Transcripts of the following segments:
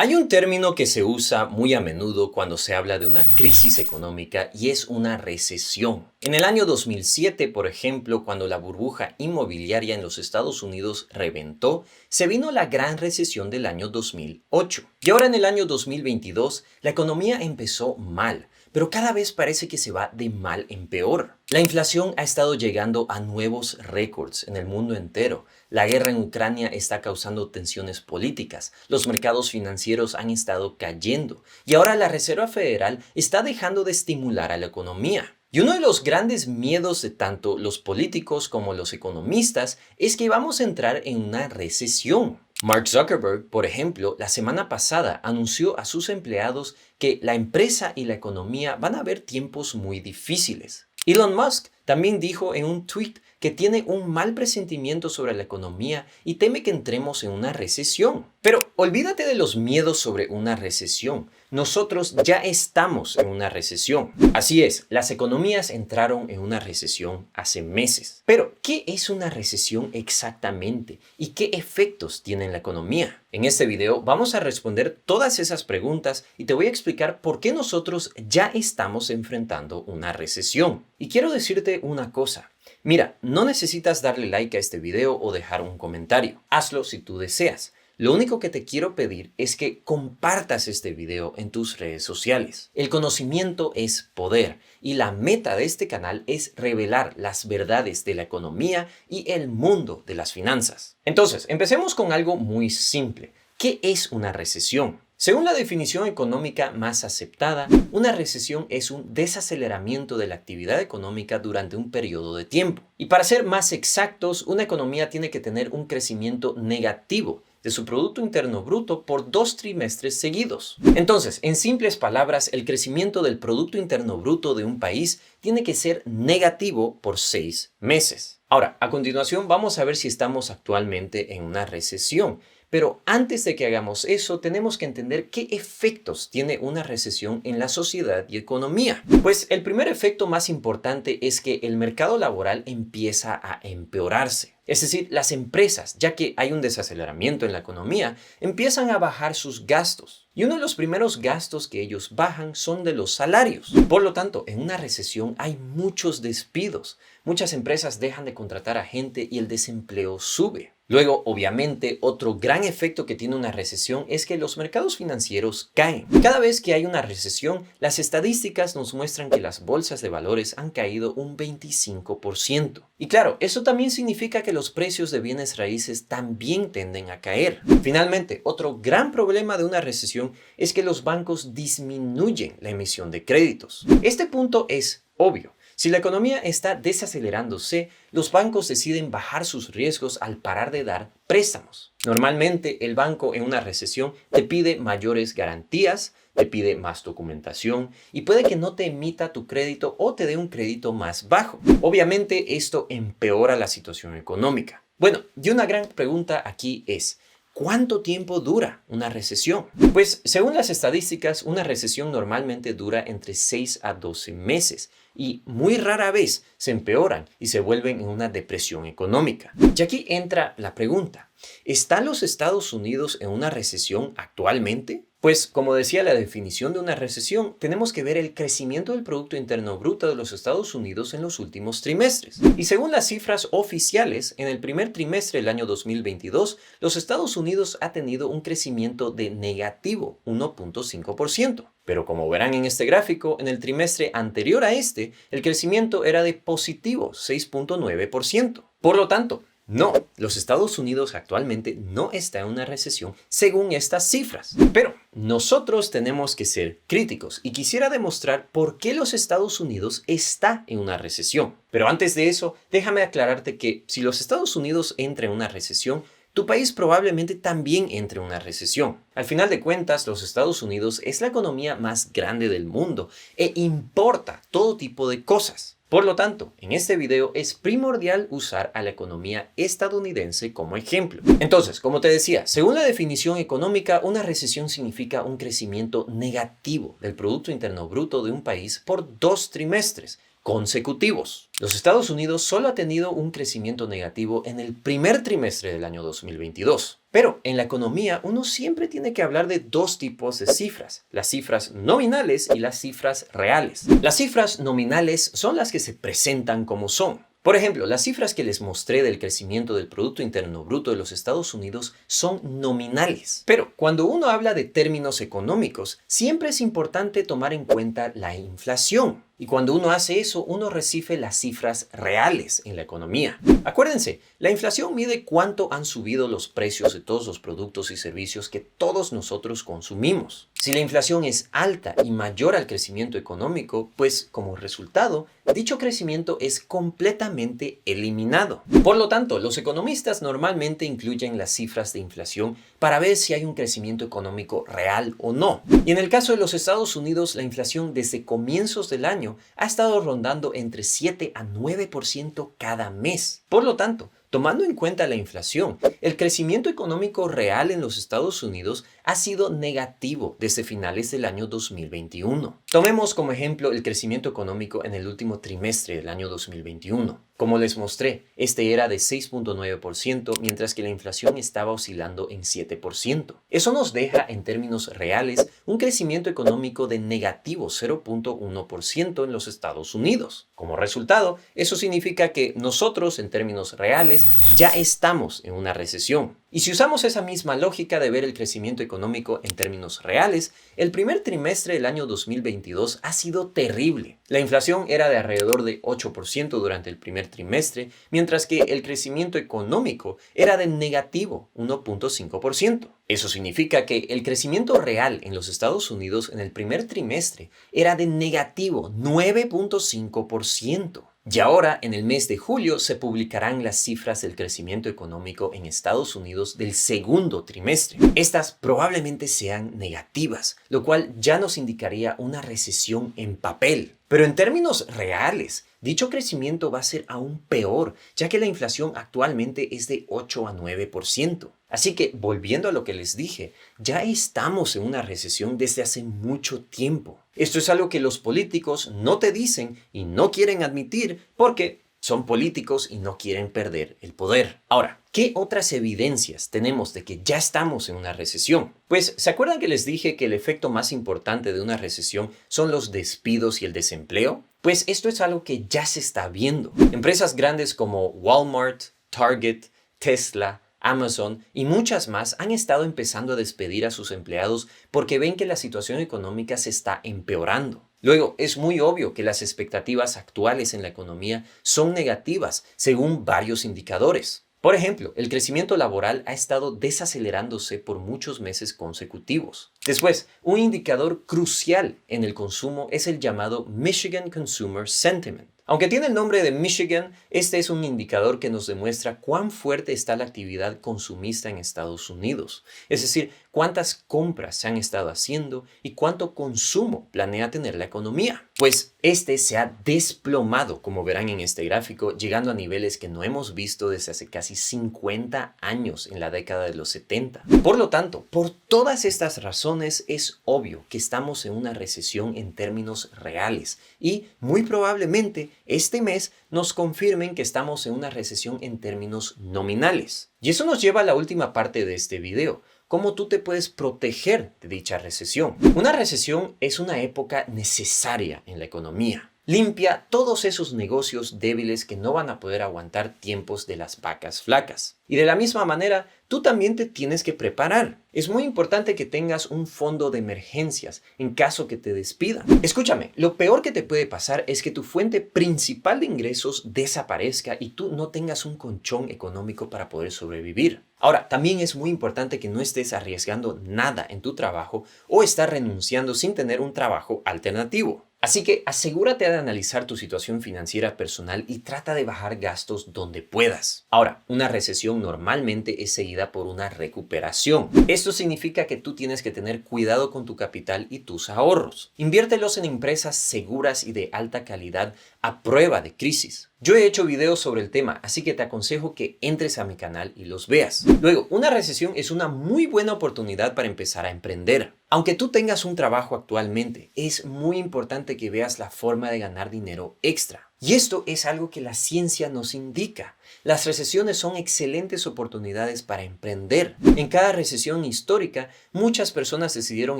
Hay un término que se usa muy a menudo cuando se habla de una crisis económica y es una recesión. En el año 2007, por ejemplo, cuando la burbuja inmobiliaria en los Estados Unidos reventó, se vino la gran recesión del año 2008. Y ahora en el año 2022, la economía empezó mal, pero cada vez parece que se va de mal en peor. La inflación ha estado llegando a nuevos récords en el mundo entero. La guerra en Ucrania está causando tensiones políticas, los mercados financieros han estado cayendo y ahora la Reserva Federal está dejando de estimular a la economía. Y uno de los grandes miedos de tanto los políticos como los economistas es que vamos a entrar en una recesión. Mark Zuckerberg, por ejemplo, la semana pasada anunció a sus empleados que la empresa y la economía van a ver tiempos muy difíciles. Elon Musk también dijo en un tweet que tiene un mal presentimiento sobre la economía y teme que entremos en una recesión. Pero olvídate de los miedos sobre una recesión. Nosotros ya estamos en una recesión. Así es, las economías entraron en una recesión hace meses. Pero, ¿qué es una recesión exactamente? ¿Y qué efectos tiene en la economía? En este video vamos a responder todas esas preguntas y te voy a explicar por qué nosotros ya estamos enfrentando una recesión. Y quiero decirte una cosa. Mira, no necesitas darle like a este video o dejar un comentario. Hazlo si tú deseas. Lo único que te quiero pedir es que compartas este video en tus redes sociales. El conocimiento es poder y la meta de este canal es revelar las verdades de la economía y el mundo de las finanzas. Entonces, empecemos con algo muy simple. ¿Qué es una recesión? Según la definición económica más aceptada, una recesión es un desaceleramiento de la actividad económica durante un periodo de tiempo. Y para ser más exactos, una economía tiene que tener un crecimiento negativo de su Producto Interno Bruto por 2 trimestres seguidos. Entonces, en simples palabras, el crecimiento del Producto Interno Bruto de un país tiene que ser negativo por 6 meses. Ahora, a continuación vamos a ver si estamos actualmente en una recesión. Pero antes de que hagamos eso, tenemos que entender qué efectos tiene una recesión en la sociedad y economía. Pues el primer efecto más importante es que el mercado laboral empieza a empeorarse. Es decir, las empresas, ya que hay un desaceleramiento en la economía, empiezan a bajar sus gastos. Y uno de los primeros gastos que ellos bajan son de los salarios. Por lo tanto, en una recesión hay muchos despidos. Muchas empresas dejan de contratar a gente y el desempleo sube. Luego, obviamente, otro gran efecto que tiene una recesión es que los mercados financieros caen. Cada vez que hay una recesión, las estadísticas nos muestran que las bolsas de valores han caído un 25%. Y claro, eso también significa que los precios de bienes raíces también tienden a caer. Finalmente, otro gran problema de una recesión es que los bancos disminuyen la emisión de créditos. Este punto es obvio. Si la economía está desacelerándose, los bancos deciden bajar sus riesgos al parar de dar préstamos. Normalmente, el banco en una recesión te pide mayores garantías, te pide más documentación y puede que no te emita tu crédito o te dé un crédito más bajo. Obviamente, esto empeora la situación económica. Bueno, y una gran pregunta aquí es: ¿cuánto tiempo dura una recesión? Pues según las estadísticas, una recesión normalmente dura entre 6 a 12 meses y muy rara vez se empeoran y se vuelven en una depresión económica. Y aquí entra la pregunta: ¿están los Estados Unidos en una recesión actualmente? Pues, como decía la definición de una recesión, tenemos que ver el crecimiento del Producto Interno Bruto de los Estados Unidos en los últimos trimestres. Y según las cifras oficiales, en el primer trimestre del año 2022, los Estados Unidos ha tenido un crecimiento de negativo 1.5%. Pero como verán en este gráfico, en el trimestre anterior a este, el crecimiento era de positivo 6.9%. Por lo tanto, no, los Estados Unidos actualmente no está en una recesión según estas cifras. Pero nosotros tenemos que ser críticos y quisiera demostrar por qué los Estados Unidos está en una recesión. Pero antes de eso, déjame aclararte que si los Estados Unidos entra en una recesión, tu país probablemente también entre en una recesión. Al final de cuentas, los Estados Unidos es la economía más grande del mundo e importa todo tipo de cosas. Por lo tanto, en este video es primordial usar a la economía estadounidense como ejemplo. Entonces, como te decía, según la definición económica, una recesión significa un crecimiento negativo del Producto Interno Bruto de un país por 2 trimestres, consecutivos. Los Estados Unidos solo ha tenido un crecimiento negativo en el primer trimestre del año 2022. Pero en la economía uno siempre tiene que hablar de dos tipos de cifras, las cifras nominales y las cifras reales. Las cifras nominales son las que se presentan como son. Por ejemplo, las cifras que les mostré del crecimiento del Producto Interno Bruto de los Estados Unidos son nominales. Pero cuando uno habla de términos económicos, siempre es importante tomar en cuenta la inflación. Y cuando uno hace eso, uno recibe las cifras reales en la economía. Acuérdense, la inflación mide cuánto han subido los precios de todos los productos y servicios que todos nosotros consumimos. Si la inflación es alta y mayor al crecimiento económico, pues como resultado, dicho crecimiento es completamente eliminado. Por lo tanto, los economistas normalmente incluyen las cifras de inflación para ver si hay un crecimiento económico real o no. Y en el caso de los Estados Unidos, la inflación desde comienzos del año ha estado rondando entre 7 a 9% cada mes. Por lo tanto, tomando en cuenta la inflación, el crecimiento económico real en los Estados Unidos ha sido negativo desde finales del año 2021. Tomemos como ejemplo el crecimiento económico en el último trimestre del año 2021. Como les mostré, este era de 6.9%, mientras que la inflación estaba oscilando en 7%. Eso nos deja, en términos reales, un crecimiento económico de negativo 0.1% en los Estados Unidos. Como resultado, eso significa que nosotros, en términos reales, ya estamos en una recesión. Y si usamos esa misma lógica de ver el crecimiento económico en términos reales, el primer trimestre del año 2022 ha sido terrible. La inflación era de alrededor de 8% durante el primer trimestre, mientras que el crecimiento económico era de negativo 1.5%. Eso significa que el crecimiento real en los Estados Unidos en el primer trimestre era de negativo 9.5%. Y ahora, en el mes de julio, se publicarán las cifras del crecimiento económico en Estados Unidos del segundo trimestre. Estas probablemente sean negativas, lo cual ya nos indicaría una recesión en papel. Pero en términos reales, dicho crecimiento va a ser aún peor, ya que la inflación actualmente es de 8 a 9%. Así que, volviendo a lo que les dije, ya estamos en una recesión desde hace mucho tiempo. Esto es algo que los políticos no te dicen y no quieren admitir porque son políticos y no quieren perder el poder. Ahora, ¿qué otras evidencias tenemos de que ya estamos en una recesión? Pues, ¿se acuerdan que les dije que el efecto más importante de una recesión son los despidos y el desempleo? Pues esto es algo que ya se está viendo. Empresas grandes como Walmart, Target, Tesla, Amazon y muchas más han estado empezando a despedir a sus empleados porque ven que la situación económica se está empeorando. Luego, es muy obvio que las expectativas actuales en la economía son negativas según varios indicadores. Por ejemplo, el crecimiento laboral ha estado desacelerándose por muchos meses consecutivos. Después, un indicador crucial en el consumo es el llamado Michigan Consumer Sentiment. Aunque tiene el nombre de Michigan, este es un indicador que nos demuestra cuán fuerte está la actividad consumista en Estados Unidos. Es decir, cuántas compras se han estado haciendo y cuánto consumo planea tener la economía. Pues este se ha desplomado, como verán en este gráfico, llegando a niveles que no hemos visto desde hace casi 50 años en la década de los 70. Por lo tanto, por todas estas razones es obvio que estamos en una recesión en términos reales y muy probablemente este mes nos confirmen que estamos en una recesión en términos nominales. Y eso nos lleva a la última parte de este video. ¿Cómo tú te puedes proteger de dicha recesión? Una recesión es una época necesaria en la economía. Limpia todos esos negocios débiles que no van a poder aguantar tiempos de las vacas flacas. Y de la misma manera, tú también te tienes que preparar. Es muy importante que tengas un fondo de emergencias en caso que te despidan. Escúchame, lo peor que te puede pasar es que tu fuente principal de ingresos desaparezca y tú no tengas un colchón económico para poder sobrevivir. Ahora, también es muy importante que no estés arriesgando nada en tu trabajo o estar renunciando sin tener un trabajo alternativo. Así que asegúrate de analizar tu situación financiera personal y trata de bajar gastos donde puedas. Ahora, una recesión normalmente es seguida por una recuperación. Esto significa que tú tienes que tener cuidado con tu capital y tus ahorros. Inviértelos en empresas seguras y de alta calidad a prueba de crisis. Yo he hecho videos sobre el tema, así que te aconsejo que entres a mi canal y los veas. Luego, una recesión es una muy buena oportunidad para empezar a emprender. Aunque tú tengas un trabajo actualmente, es muy importante que veas la forma de ganar dinero extra. Y esto es algo que la ciencia nos indica. Las recesiones son excelentes oportunidades para emprender. En cada recesión histórica, muchas personas decidieron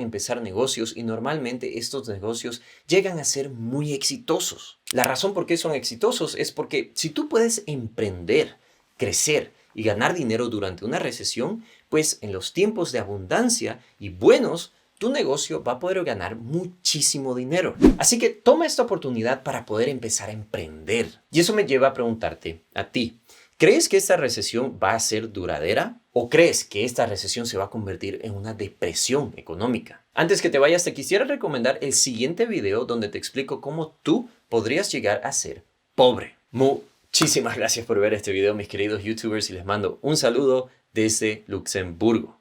empezar negocios y normalmente estos negocios llegan a ser muy exitosos. La razón por qué son exitosos es porque si tú puedes emprender, crecer y ganar dinero durante una recesión, pues en los tiempos de abundancia y buenos, tu negocio va a poder ganar muchísimo dinero. Así que toma esta oportunidad para poder empezar a emprender. Y eso me lleva a preguntarte a ti, ¿crees que esta recesión va a ser duradera? ¿O crees que esta recesión se va a convertir en una depresión económica? Antes que te vayas, te quisiera recomendar el siguiente video donde te explico cómo tú podrías llegar a ser pobre. Muchísimas gracias por ver este video, mis queridos YouTubers, y les mando un saludo desde Luxemburgo.